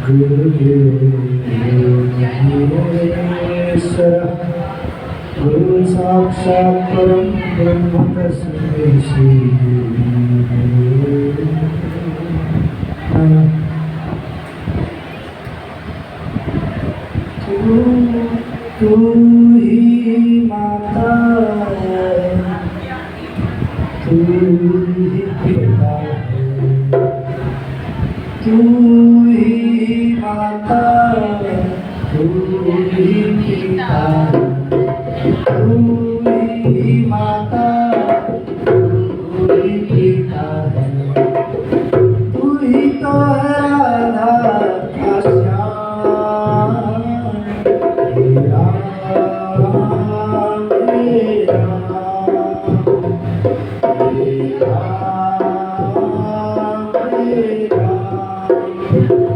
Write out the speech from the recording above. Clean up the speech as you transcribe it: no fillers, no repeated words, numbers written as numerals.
गुरुदेवोगीश्वर गुरु साक्षात् परम ब्रह्म तस्मै श्री गुरुवे नमः। तू ही माता तू ही पिता तू ही माता तू ही पिता तू ही माता तू ही पिता तू ही तो है राधा का श्याम हे राम हे राम हे राम हे राम